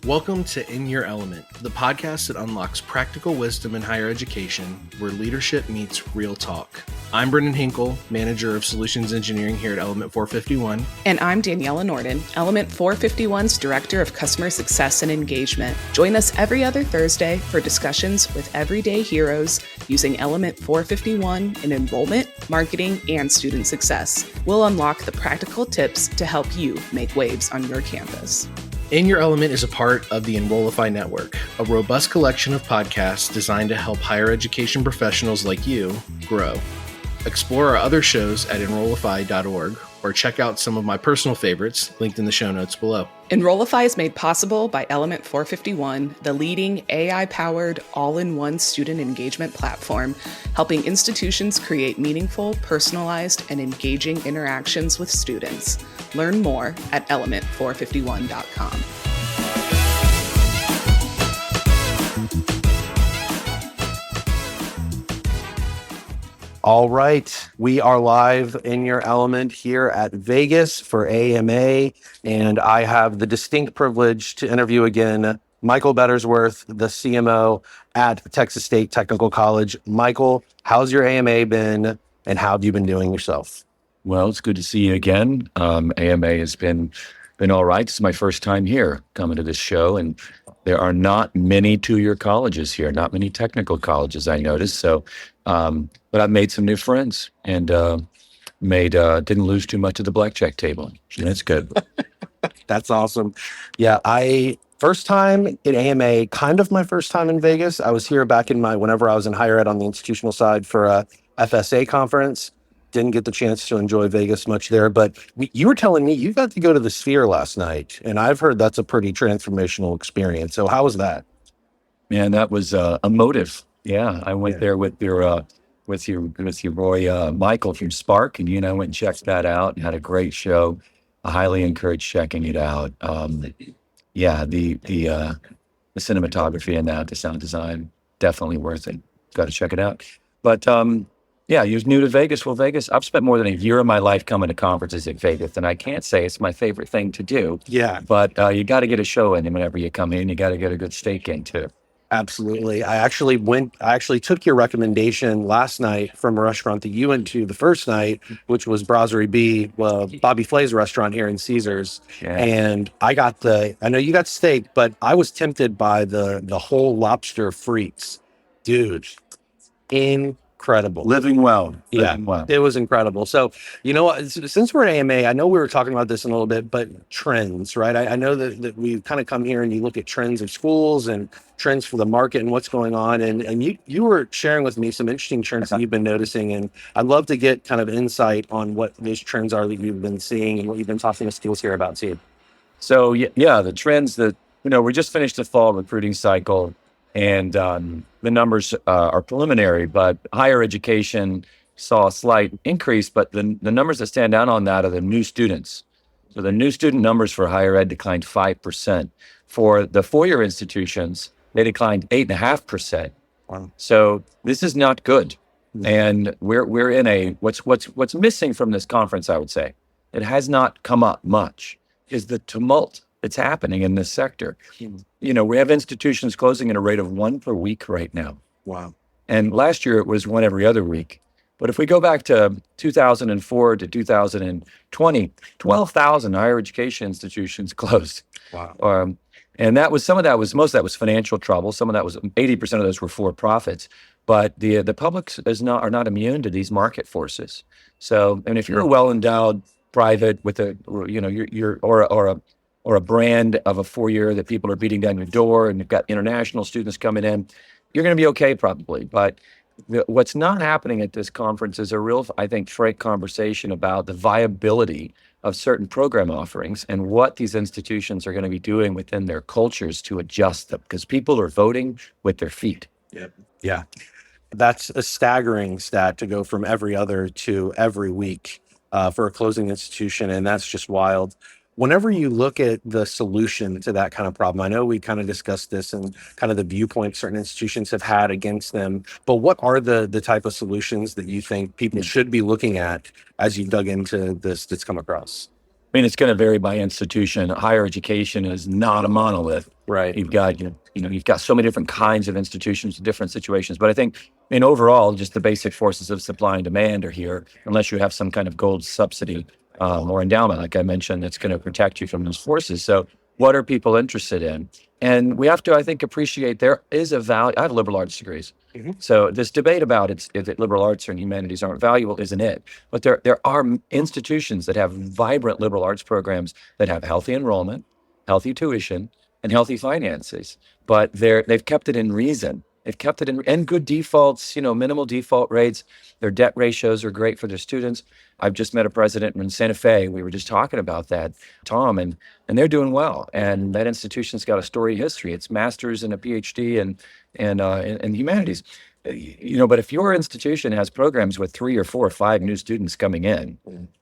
Welcome to In Your Element, the podcast that unlocks practical wisdom in higher education, where leadership meets real talk. I'm Brendan Hinkle, Manager of Solutions Engineering here at Element 451. And I'm Daniela Norden, Element 451's Director of Customer Success and Engagement. Join us every other Thursday for discussions with everyday heroes using Element 451 in enrollment, marketing, and student success. We'll unlock the practical tips to help you make waves on your campus. In Your Element is a part of the Enrollify Network, a robust collection of podcasts designed to help higher education professionals like you grow. Explore our other shows at enrollify.org or check out some of my personal favorites linked in the show notes below. Enrollify is made possible by Element 451, the leading AI-powered all-in-one student engagement platform, helping institutions create meaningful, personalized, and engaging interactions with students. Learn more at element451.com. All right, we are live in your element here at Vegas for AMA, and I have the distinct privilege to interview again Michael Bettersworth, the CMO at Texas State Technical College. Michael, how's your AMA been, and how have you been doing yourself? Well, it's good to see you again. AMA has been all right. This is my first time here coming to this show, and there are not many two-year colleges here, not many technical colleges, I noticed. So, but I've made some new friends and didn't lose too much at the blackjack table. That's good. That's awesome. Yeah, first time at AMA, kind of my first time in Vegas. I was here back whenever I was in higher ed on the institutional side for a FSA conference. Didn't get the chance to enjoy Vegas much there, but you were telling me you got to go to the Sphere last night, and I've heard that's a pretty transformational experience. So how was that? Man, that was emotive. Yeah, I went there with your boy Michael from Spark, and you and I went and checked that out and had a great show. I highly encourage checking it out. The cinematography in that, the sound design, definitely worth it. Got to check it out. But yeah, you're new to Vegas. Well, Vegas, I've spent more than a year of my life coming to conferences at Vegas, and I can't say it's my favorite thing to do. Yeah. But you got to get a show in whenever you come in. You got to get a good steak in, too. Absolutely. I actually took your recommendation last night from a restaurant that you went to the first night, which was Brasserie B, Bobby Flay's restaurant here in Caesars. Yeah. And I know you got steak, but I was tempted by the whole lobster frites. Dude, incredible. Living well. It was incredible. So, you know what, since we're at AMA, I know we were talking about this in a little bit, but trends, right? I know that we've kind of come here and you look at trends of schools and trends for the market and what's going on. And you were sharing with me some interesting trends that you've been noticing. And I'd love to get kind of insight on what those trends are that you've been seeing and what you've been talking to schools here about too. So, yeah, the trends that, we just finished the fall recruiting cycle. And the numbers are preliminary, but higher education saw a slight increase, but the numbers that stand out on that are the new students. So the new student numbers for higher ed declined 5%. For the four-year institutions, they declined 8.5%. Wow. So this is not good. And we're in what's missing from this conference, I would say, it has not come up much, is the tumult that's happening in this sector. We have institutions closing at a rate of 1 per week right now. Wow. And last year it was 1 every other week. But if we go back to 2004 to 2020, 12,000 higher education institutions closed. Wow. And most of that was financial trouble. Some of that was 80% of those were for profits. But the public are not immune to these market forces. So, and if you're a well-endowed private with or a brand of a four-year that people are beating down your door and you've got international students coming in, you're going to be okay probably. But what's not happening at this conference is a real, I think, frank conversation about the viability of certain program offerings and what these institutions are going to be doing within their cultures to adjust them, because people are voting with their feet. Yep. Yeah. That's a staggering stat to go from every other to every week for a closing institution, and that's just wild. Whenever you look at the solution to that kind of problem, I know we kind of discussed this and kind of the viewpoint certain institutions have had against them, but what are the type of solutions that you think people should be looking at as you dug into this that's come across? I mean, it's going to vary by institution. Higher education is not a monolith. Right. You've got, you've got so many different kinds of institutions, different situations. But I think in overall, just the basic forces of supply and demand are here, unless you have some kind of gold subsidy or endowment, like I mentioned, that's going to protect you from those forces. So what are people interested in? And we have to, I think, appreciate there is a value. I have liberal arts degrees. So this debate about if liberal arts and humanities aren't valuable isn't it. But there are institutions that have vibrant liberal arts programs that have healthy enrollment, healthy tuition, and healthy finances. But they've kept it in reason. They've kept it in and good defaults, minimal default rates. Their debt ratios are great for their students. I've just met a president in Santa Fe. We were just talking about that, Tom, and they're doing well. And that institution's got a storied history. It's master's and a PhD in humanities. But if your institution has programs with 3 or 4 or 5 new students coming in,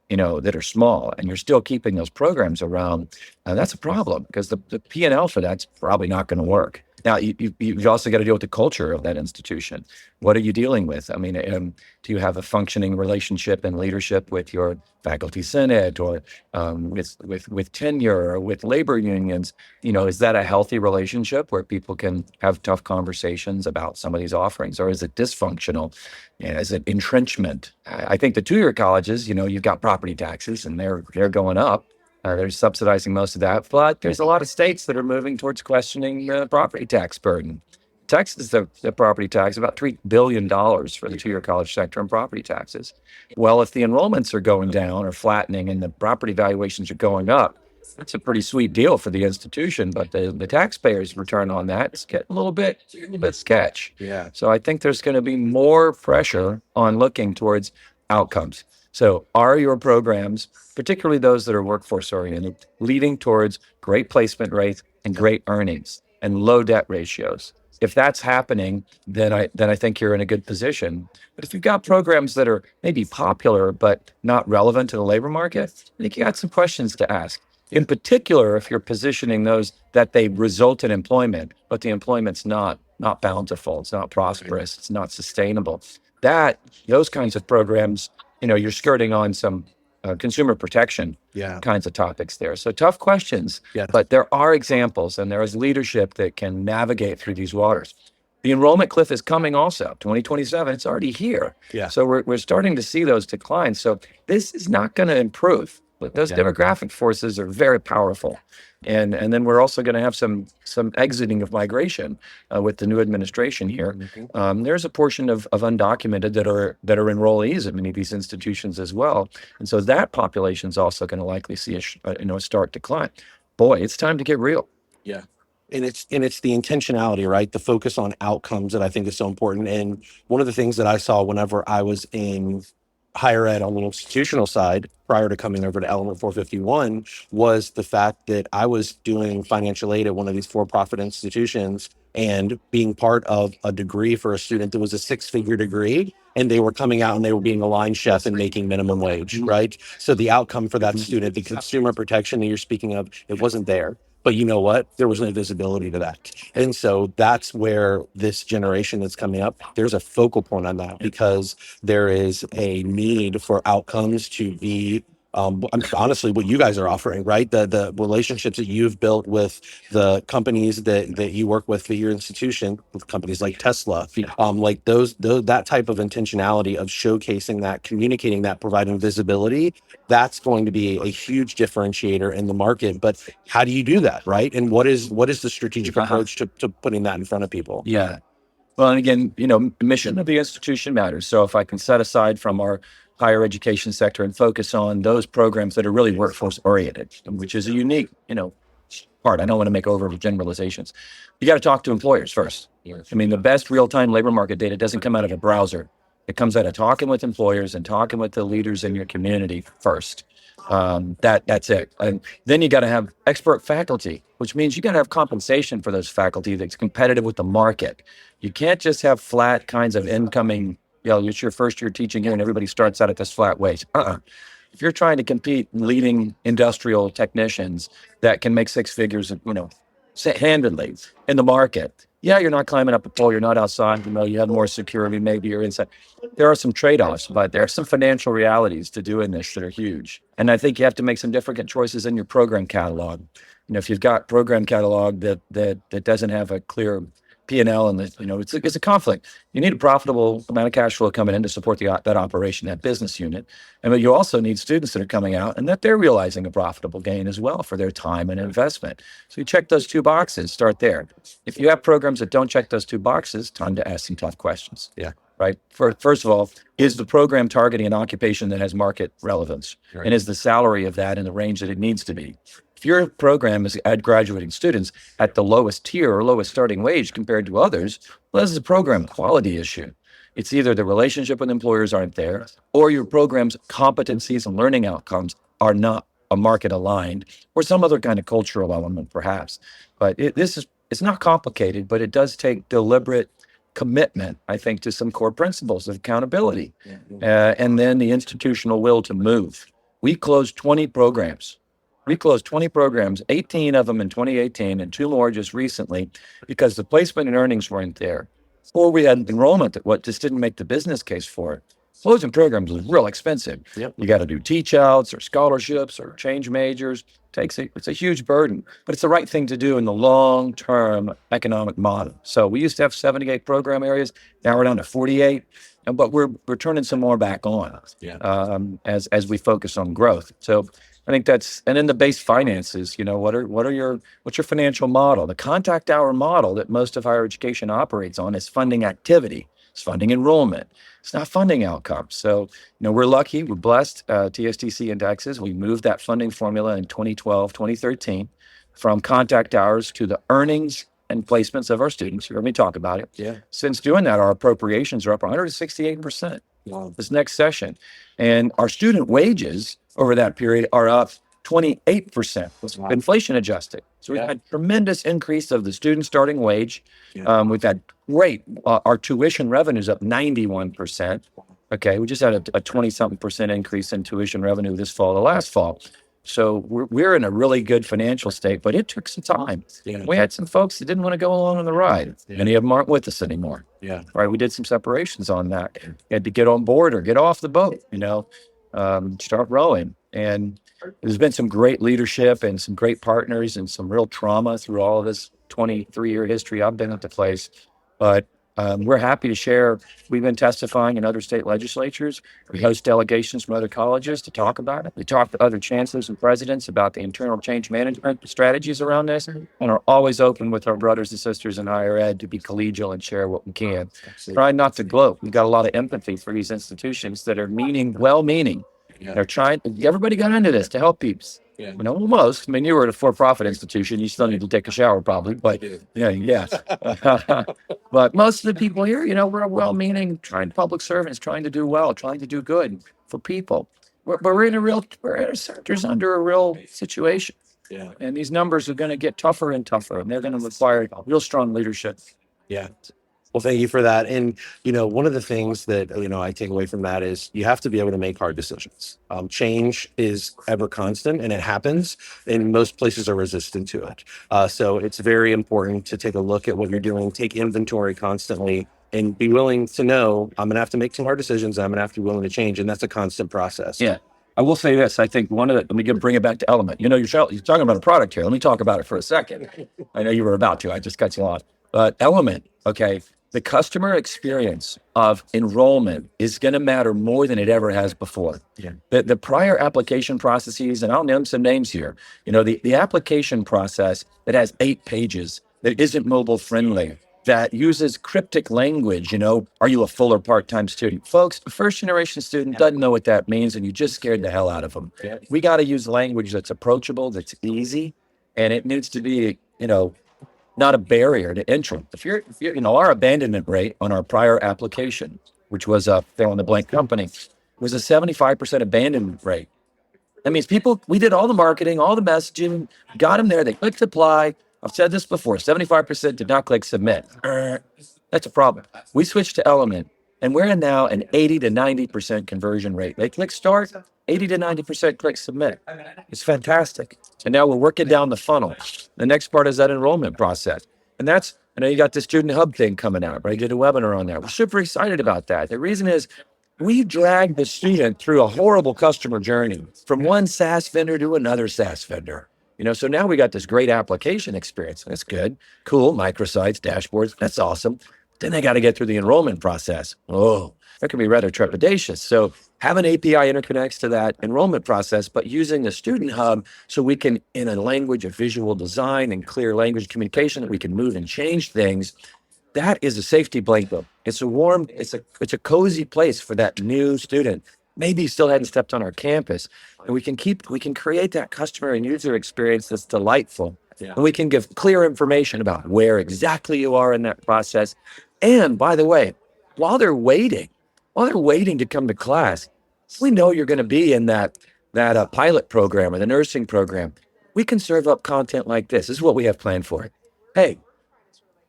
that are small, and you're still keeping those programs around, that's a problem because the P&L for that's probably not going to work. Now, you've also got to deal with the culture of that institution. What are you dealing with? I mean, do you have a functioning relationship and leadership with your faculty senate or with tenure or with labor unions? Is that a healthy relationship where people can have tough conversations about some of these offerings, or is it dysfunctional? Is it entrenchment? I think the 2-year colleges, you've got property taxes and they're going up. They're subsidizing most of that, but there's a lot of states that are moving towards questioning the property tax burden. Texas, the property tax, about $3 billion for the 2-year college sector in property taxes. Well, if the enrollments are going down or flattening and the property valuations are going up, that's a pretty sweet deal for the institution, but the taxpayers' return on that is getting a little bit sketch. Yeah. So I think there's going to be more pressure on looking towards outcomes. So are your programs, particularly those that are workforce oriented, leading towards great placement rates and great earnings and low debt ratios? If that's happening, then I think you're in a good position. But if you've got programs that are maybe popular but not relevant to the labor market, I think you got some questions to ask. In particular, if you're positioning those that they result in employment, but the employment's not bountiful, it's not prosperous, it's not sustainable. Those kinds of programs, you're skirting on some consumer protection kinds of topics there. So tough questions, but there are examples and there is leadership that can navigate through these waters. The enrollment cliff is coming also, 2027, it's already here. Yeah. So we're starting to see those declines. So this is not going to improve, but those demographic forces are very powerful. And then we're also going to have some exiting of migration with the new administration here. There's a portion of undocumented that are enrollees at many of these institutions as well, and so that population is also going to likely see a start decline. Boy, it's time to get real. Yeah. And it's the intentionality, right? The focus on outcomes that I think is so important. And one of the things that I saw whenever I was in higher ed on the institutional side prior to coming over to Element 451 was the fact that I was doing financial aid at one of these for-profit institutions and being part of a degree for a student that was a 6-figure degree, and they were coming out and they were being a line chef and making minimum wage, right? So the outcome for that student, the consumer protection that you're speaking of, it wasn't there. But you know what? There was no visibility to that. And so that's where this generation that's coming up, there's a focal point on that because there is a need for outcomes to be honestly what you guys are offering, right? The relationships that you've built with the companies that you work with for your institution, with companies like Tesla, like those that type of intentionality of showcasing that, communicating that, providing visibility, that's going to be a huge differentiator in the market. But how do you do that, right? And what is the strategic approach to putting that in front of people? Yeah. Well, and again, mission of the institution matters. So if I can set aside from our higher education sector and focus on those programs that are really workforce oriented, which is a unique, part. I don't want to make over generalizations. You got to talk to employers first. I mean, the best real-time labor market data doesn't come out of a browser. It comes out of talking with employers and talking with the leaders in your community first. That's it. And then you got to have expert faculty, which means you got to have compensation for those faculty that's competitive with the market. You can't just have flat kinds of incoming, it's your first year teaching here and everybody starts out at this flat wage. If you're trying to compete leading industrial technicians that can make 6 figures, handedly in the market, Yeah, you're not climbing up a pole, you're not outside, you have more security, maybe you're inside. There are some trade-offs, but there are some financial realities to doing this that are huge. And I think you have to make some different choices in your program catalog. If you've got program catalog that doesn't have a clear P&L, and it's a conflict. You need a profitable amount of cash flow coming in to support that operation, that business unit. But you also need students that are coming out and that they're realizing a profitable gain as well for their time and investment. So you check those two boxes, start there. If you have programs that don't check those two boxes, time to ask some tough questions. Yeah. Right. First of all, is the program targeting an occupation that has market relevance? Right. And is the salary of that in the range that it needs to be? If your program is at graduating students at the lowest tier or lowest starting wage compared to others, well, this is a program quality issue. It's either the relationship with employers aren't there, or your program's competencies and learning outcomes are not a market aligned, or some other kind of cultural element, perhaps. But it's not complicated, but it does take deliberate commitment, I think, to some core principles of accountability, and then the institutional will to move. We closed 20 programs. 18 of them in 2018, and 2 more just recently, because the placement and earnings weren't there, or we had enrollment that just didn't make the business case for it. Closing programs is real expensive. Yep. You got to do teach outs or scholarships or change majors. It's a huge burden, but it's the right thing to do in the long-term economic model. So we used to have 78 program areas. Now we're down to 48, but we're turning some more back on as we focus on growth. So I think and then the base finances, what's your financial model? The contact hour model that most of higher education operates on is funding activity. It's funding enrollment. It's not funding outcomes. So, we're lucky, we're blessed, TSTC indexes. We moved that funding formula in 2012, 2013 from contact hours to the earnings and placements of our students. You heard me talk about it. Yeah. Since doing that, our appropriations are up 168% this next session. And our student wages over that period are up 28%, inflation adjusted. So we've had tremendous increase of the student starting wage. We've had great, our tuition revenues up 91%. Okay, we just had a 20-something% increase in tuition revenue this fall, the last fall. So we're in a really good financial state, but it took some time. Yeah. We had some folks that didn't want to go along on the ride. Yeah. Many of them aren't with us anymore. Yeah. Right. We did some separations on that. You had to get on board or get off the boat, start rowing. And there's been some great leadership and some great partners and some real trauma through all of this 23-year history I've been at the place. But we're happy to share. We've been testifying in other state legislatures. We host delegations from other colleges to talk about it. We talk to other chancellors and presidents about the internal change management strategies around this, and are always open with our brothers and sisters in higher ed to be collegial and share what we can. Trying not to gloat. We've got a lot of empathy for these institutions that are well-meaning. Yeah. They're trying. Everybody got into this to help peeps. Yeah. Most. You were at a for-profit institution. You still need to take a shower, probably. But but most of the people here, we're well-meaning, public servants, trying to do well, trying to do good for people. We're sectors under a real situation. Yeah. And these numbers are going to get tougher and tougher, and they're going to require real strong leadership. Yeah. Well, thank you for that. And, one of the things that, I take away from that is you have to be able to make hard decisions. Change is ever constant, and it happens, and most places are resistant to it. So it's very important to take a look at what you're doing, take inventory constantly, and be willing to know, I'm going to have to make some hard decisions. I'm going to have to be willing to change. And that's a constant process. Yeah. I will say this. I think let me bring it back to Element. You're talking about a product here. Let me talk about it for a second. I know you were about to. I just cut you off. But Element, okay. The customer experience of enrollment is going to matter more than it ever has before. Yeah. The prior application processes, and I'll name some names here, the application process that has 8 pages, that isn't mobile friendly, that uses cryptic language, are you a full or part-time student? Folks, a first-generation student doesn't know what that means, and you just scared the hell out of them. Yeah. We got to use language that's approachable, that's easy, and it needs to be, not a barrier to entry. If you're, our abandonment rate on our prior application, which was a fill in the blank company, was a 75% abandonment rate. That means we did all the marketing, all the messaging, got them there, they clicked apply. I've said this before, 75% did not click submit. That's a problem. We switched to Element, and we're in now an 80 to 90% conversion rate. They click start, 80 to 90% click submit. It's fantastic. And now we're working down the funnel. The next part is that enrollment process. And that's I know you got the Student Hub thing coming out, right? You did a webinar on that. We're super excited about that. The reason is we drag the student through a horrible customer journey from one SaaS vendor to another SaaS vendor. So now we got this great application experience. That's good. Cool. Microsites, dashboards. That's awesome. Then they got to get through the enrollment process. Oh, that can be rather trepidatious. So have an API interconnects to that enrollment process, but using the Student Hub so we can, in a language of visual design and clear language communication, that we can move and change things. That is a safety blanket. It's a cozy place for that new student. Maybe still hadn't stepped on our campus. And we can create that customer and user experience that's delightful. Yeah. And we can give clear information about where exactly you are in that process. And by the way, while they're waiting to come to class, we know you're going to be in that pilot program or the nursing program. We can serve up content like this. This is what we have planned for it. Hey,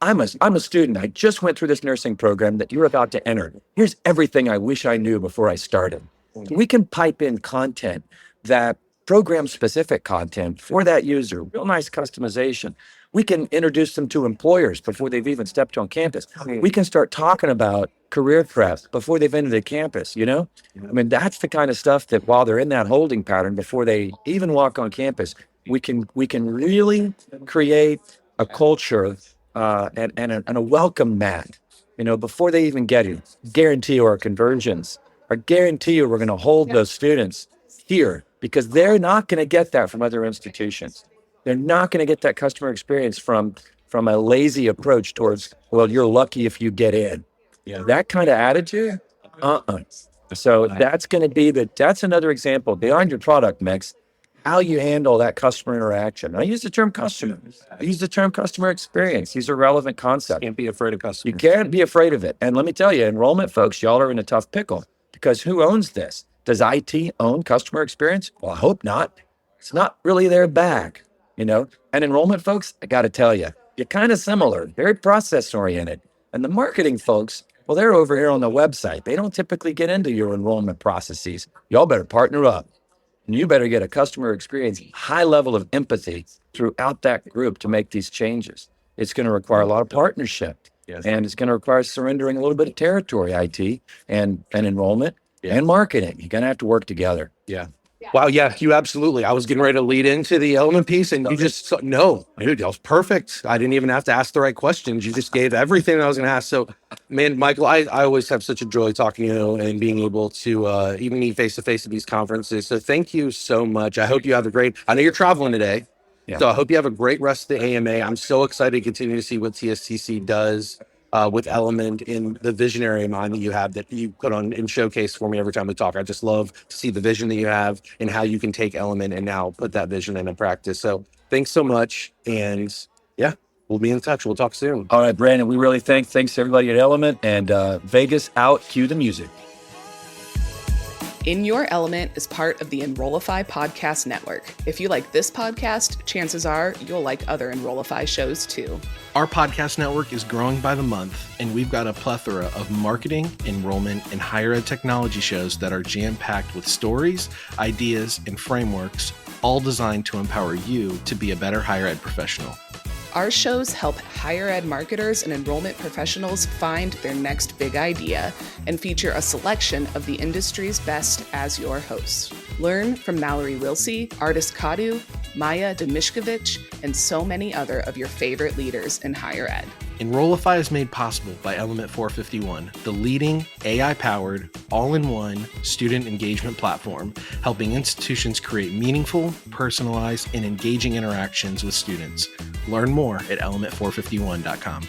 I'm a student. I just went through this nursing program that you're about to enter. Here's everything I wish I knew before I started. We can pipe in content, that program-specific content for that user, real nice customization. We can introduce them to employers before they've even stepped on campus. We can start talking about career prep before they've entered the campus, I mean, that's the kind of stuff that while they're in that holding pattern, before they even walk on campus, we can really create a culture and a welcome mat, before they even get here. Guarantee you our conversions. I guarantee you we're going to hold those students here because they're not going to get that from other institutions. They're not going to get that customer experience from a lazy approach towards, well, you're lucky if you get in. Yeah. That kind of attitude, So that's going to be that's another example beyond your product mix, how you handle that customer interaction. I use the term customer. I use the term customer experience. These are relevant concepts. Can't be afraid of customers. You can't be afraid of it. And let me tell you, enrollment folks, y'all are in a tough pickle because who owns this? Does IT own customer experience? Well, I hope not. It's not really their bag, And enrollment folks, I got to tell you, you're kind of similar, very process oriented. And the marketing folks, well, they're over here on the website. They don't typically get into your enrollment processes. Y'all better partner up. And you better get a customer experience, high level of empathy throughout that group to make these changes. It's going to require a lot of partnership. Yes. And it's going to require surrendering a little bit of territory, IT and enrollment and marketing. You're going to have to work together. Yeah. Wow. Yeah, you absolutely. I was getting ready to lead into the element piece and you just, no, dude, that was perfect. I didn't even have to ask the right questions. You just gave everything I was going to ask. So, man, Michael, I always have such a joy talking to you and being able to even meet face-to-face at these conferences. So thank you so much. I hope you have I know you're traveling today. Yeah. So I hope you have a great rest of the AMA. I'm so excited to continue to see what TSTC does with Element in the visionary mind that you have that you put on and showcase for me every time we talk. I just love to see the vision that you have and how you can take Element and now put that vision into practice. So thanks so much. And yeah, we'll be in touch. We'll talk soon. All right, Brandon, we really thanks to everybody at Element and Vegas out, cue the music. In Your Element is part of the Enrollify podcast network. If you like this podcast, chances are you'll like other Enrollify shows too. Our podcast network is growing by the month, and we've got a plethora of marketing, enrollment, and higher ed technology shows that are jam-packed with stories, ideas, and frameworks, all designed to empower you to be a better higher ed professional. Our shows help higher ed marketers and enrollment professionals find their next big idea and feature a selection of the industry's best as your hosts. Learn from Mallory Wilsey, Artis Kadu, Maya Demishkovich, and so many other of your favorite leaders in higher ed. Enrollify is made possible by Element 451, the leading AI-powered, all-in-one student engagement platform, helping institutions create meaningful, personalized, and engaging interactions with students. Learn more at element451.com.